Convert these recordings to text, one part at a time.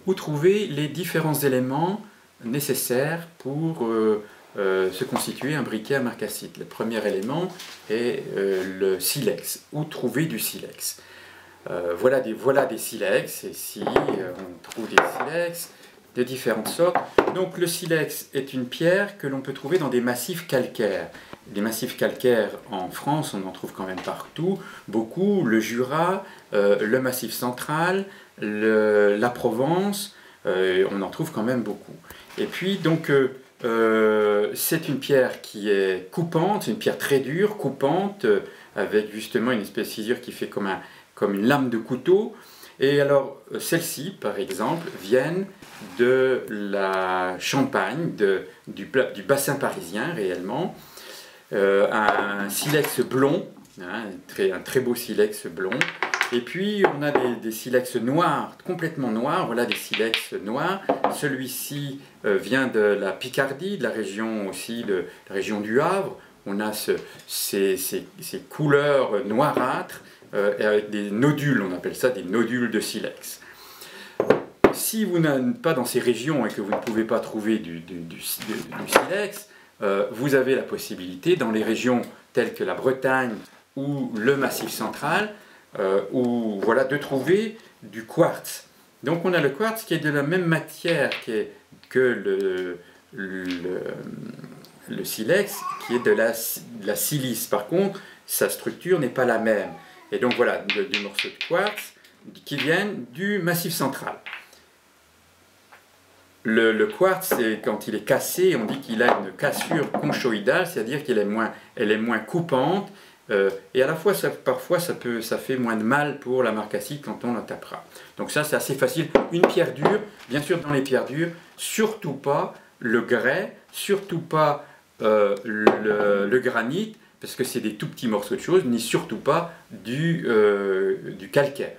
où trouver les différents éléments nécessaires pour se constituer un briquet à marcassite. Le premier élément est le silex. Où trouver du silex? Voilà des silex. Ici, on trouve des silex de différentes sortes. Donc le silex est une pierre que l'on peut trouver dans des massifs calcaires. Les massifs calcaires en France, on en trouve quand même partout, beaucoup, le Jura, le Massif central, la Provence, on en trouve quand même beaucoup. Et puis donc c'est une pierre qui est coupante, c'est une pierre très dure, coupante, avec justement une espèce de césure qui fait comme une lame de couteau. Et alors, celles-ci, par exemple, viennent de la Champagne, du bassin parisien réellement. Un silex blond, hein, un très beau silex blond. Et puis, on a des silex noirs, complètement noirs. Voilà des silex noirs. Celui-ci vient de la Picardie, de la région aussi, de la région du Havre. On a ces couleurs noirâtres. Et avec des nodules, on appelle ça des nodules de silex. Si vous n'êtes pas dans ces régions et que vous ne pouvez pas trouver du silex, vous avez la possibilité, dans les régions telles que la Bretagne ou le Massif central, de trouver du quartz. Donc on a le quartz qui est de la même matière que le silex, qui est de la silice. Par contre, sa structure n'est pas la même. Et donc voilà, du morceau de quartz qui viennent du Massif central. Le quartz, quand il est cassé, on dit qu'il a une cassure conchoïdale, c'est-à-dire qu'elle est moins coupante, et à la fois, parfois, ça fait moins de mal pour la marcassite quand on la tapera. Donc ça, c'est assez facile. Une pierre dure, bien sûr, dans les pierres dures, surtout pas le grès, surtout pas le granit, parce que c'est des tout petits morceaux de choses, ni surtout pas du calcaire.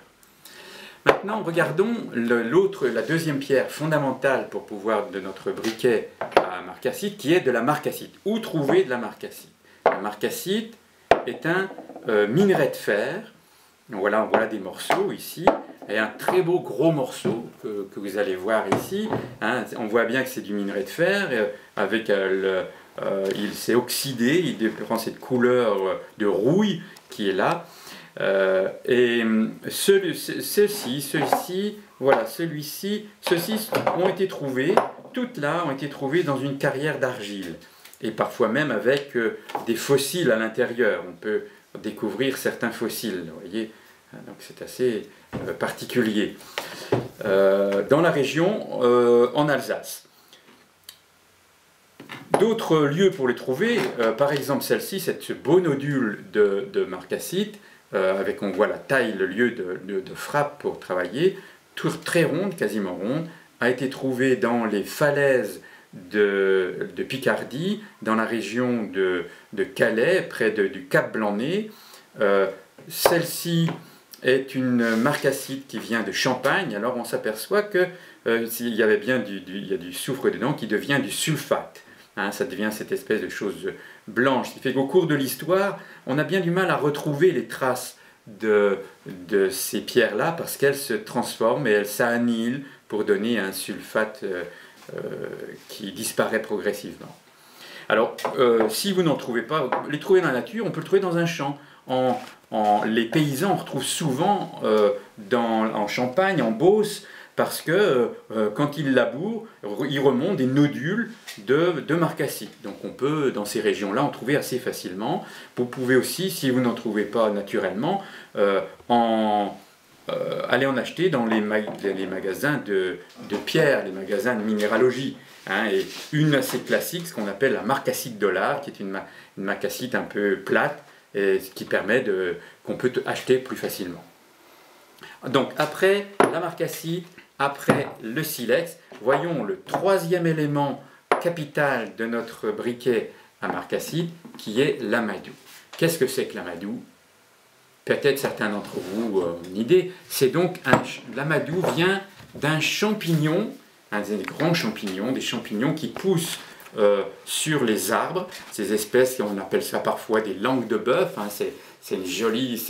Maintenant, regardons la deuxième pierre fondamentale pour pouvoir de notre briquet à marcassite, qui est de la marcassite. Où trouver de la marcassite? La marcassite est un minerai de fer. Donc voilà, on voit des morceaux ici, et un très beau gros morceau que vous allez voir ici. Hein, on voit bien que c'est du minerai de fer, avec il s'est oxydé, il prend cette couleur de rouille qui est là. Ceux-ci ont été trouvés, toutes là ont été trouvées dans une carrière d'argile, et parfois même avec des fossiles à l'intérieur. On peut découvrir certains fossiles, vous voyez, donc c'est assez particulier. Dans la région, en Alsace. D'autres lieux pour les trouver, par exemple celle-ci, ce beau nodule de marcassite, avec, on voit la taille, le lieu de frappe pour travailler, très ronde, quasiment ronde, a été trouvée dans les falaises de Picardie, dans la région de Calais, près du Cap Blanc-Nez. Celle-ci est une marcassite qui vient de Champagne. Alors on s'aperçoit qu'il y avait bien il y a du soufre dedans qui devient du sulfate. Hein, ça devient cette espèce de chose blanche, qui fait qu'au cours de l'histoire, on a bien du mal à retrouver les traces de ces pierres-là, parce qu'elles se transforment et elles s'annihilent pour donner un sulfate qui disparaît progressivement. Alors, si vous n'en trouvez pas, les trouver dans la nature, on peut le trouver dans un champ. Les paysans retrouvent souvent en Champagne, en Beauce, parce que quand ils labourent, ils remontent des nodules de marcassite. Donc on peut, dans ces régions-là, en trouver assez facilement. Vous pouvez aussi, si vous n'en trouvez pas naturellement, aller en acheter dans les magasins de pierre, les magasins de minéralogie. Hein, et une assez classique, ce qu'on appelle la marcassite dollar, qui est une marcassite un peu plate, et ce qui permet qu'on peut acheter plus facilement. Donc après la marcassite, après le silex, voyons le troisième élément capital de notre briquet à marcassite, qui est l'amadou. Qu'est-ce que c'est que l'amadou? Peut-être certains d'entre vous ont une idée. C'est donc l'amadou vient d'un champignon, un des grands champignons, des champignons qui poussent sur les arbres. Ces espèces, on appelle ça parfois des langues de bœuf, hein, c'est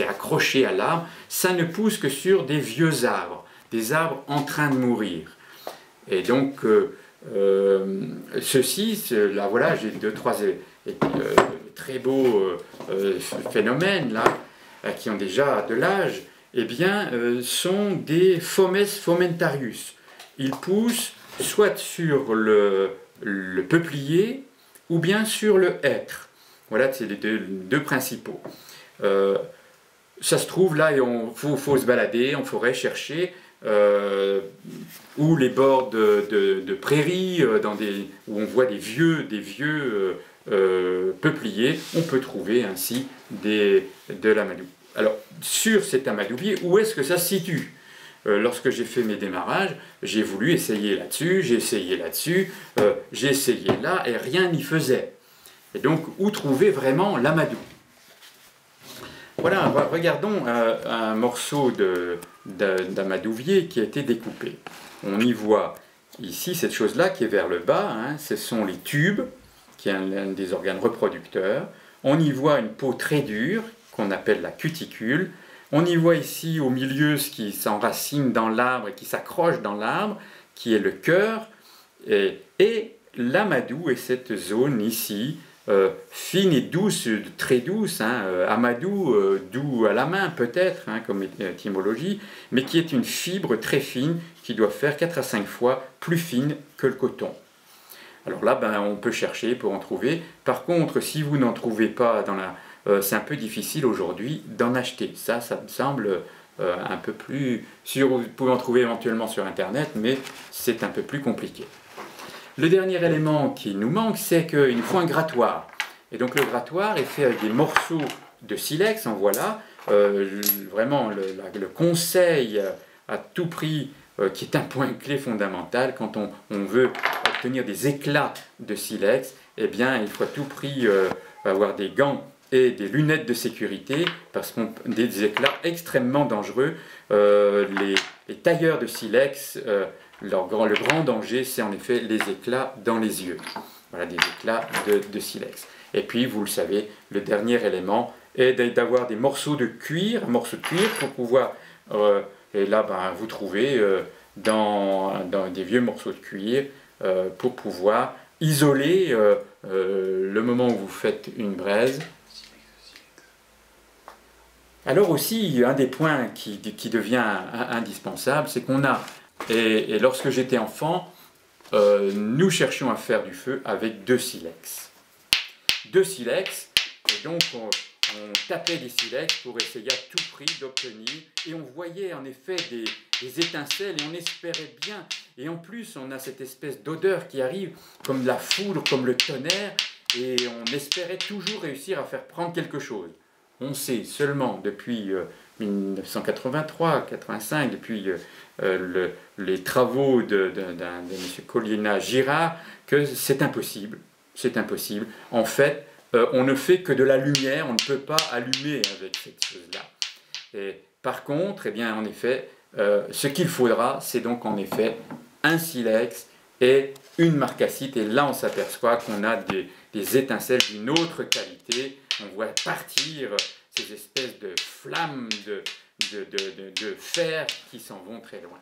accroché à l'arbre. Ça ne pousse que sur des vieux arbres, des arbres en train de mourir. Et donc, là voilà, j'ai deux, trois très beaux phénomènes là, qui ont déjà de l'âge, eh bien, sont des Fomes fomentarius. Ils poussent soit sur le peuplier ou bien sur le hêtre. Voilà, c'est les deux principaux. Ça se trouve là, et faut se balader en forêt, chercher, ou les bords de prairies, où on voit des vieux peupliers, on peut trouver ainsi de l'amadou. Alors, sur cet amadoubier, où est-ce que ça se situe? Lorsque j'ai fait mes démarrages, j'ai voulu essayer là-dessus, j'ai essayé là-dessus, j'ai essayé là, et rien n'y faisait. Et donc, où trouver vraiment l'amadou? Voilà, regardons un morceau d'amadouvier qui a été découpé. On y voit ici cette chose-là qui est vers le bas, hein, ce sont les tubes, qui est un des organes reproducteurs. On y voit une peau très dure, qu'on appelle la cuticule. On y voit ici au milieu ce qui s'enracine dans l'arbre et qui s'accroche dans l'arbre, qui est le cœur. Et l'amadou est cette zone ici, fine et douce, très douce, hein, amadou, doux à la main peut-être, hein, comme étymologie, mais qui est une fibre très fine qui doit faire 4 à 5 fois plus fine que le coton. Alors là, on peut chercher pour en trouver. Par contre, si vous n'en trouvez pas c'est un peu difficile aujourd'hui d'en acheter. Ça me semble un peu plus sûr. Vous pouvez en trouver éventuellement sur Internet, mais c'est un peu plus compliqué. Le dernier élément qui nous manque, c'est qu'il nous faut un grattoir. Et donc le grattoir est fait avec des morceaux de silex, en voilà. Vraiment le conseil à tout prix, qui est un point clé fondamental quand on veut obtenir des éclats de silex, eh bien il faut à tout prix avoir des gants et des lunettes de sécurité, parce qu'on des éclats extrêmement dangereux. Les tailleurs de silex, le grand danger, c'est en effet les éclats dans les yeux. Voilà, des éclats de silex. Et puis, vous le savez, le dernier élément est d'avoir des morceaux de cuir, pour pouvoir, et là, vous trouvez dans des vieux morceaux de cuir, pour pouvoir isoler le moment où vous faites une braise. Alors aussi, un des points qui devient indispensable, c'est qu'on a, et lorsque j'étais enfant, nous cherchions à faire du feu avec 2 silex. 2 silex, et donc on tapait des silex pour essayer à tout prix d'obtenir, et on voyait en effet des étincelles, et on espérait bien, et en plus on a cette espèce d'odeur qui arrive, comme la foudre, comme le tonnerre, et on espérait toujours réussir à faire prendre quelque chose. On sait seulement depuis 1983-85, depuis les travaux de M. Colliena-Girard, que c'est impossible. C'est impossible. En fait, on ne fait que de la lumière, on ne peut pas allumer avec cette chose-là. Et par contre, eh bien, en effet, ce qu'il faudra, c'est donc en effet un silex et une marcassite. Et là, on s'aperçoit qu'on a des étincelles d'une autre qualité. On voit partir ces espèces de flammes de fer qui s'en vont très loin.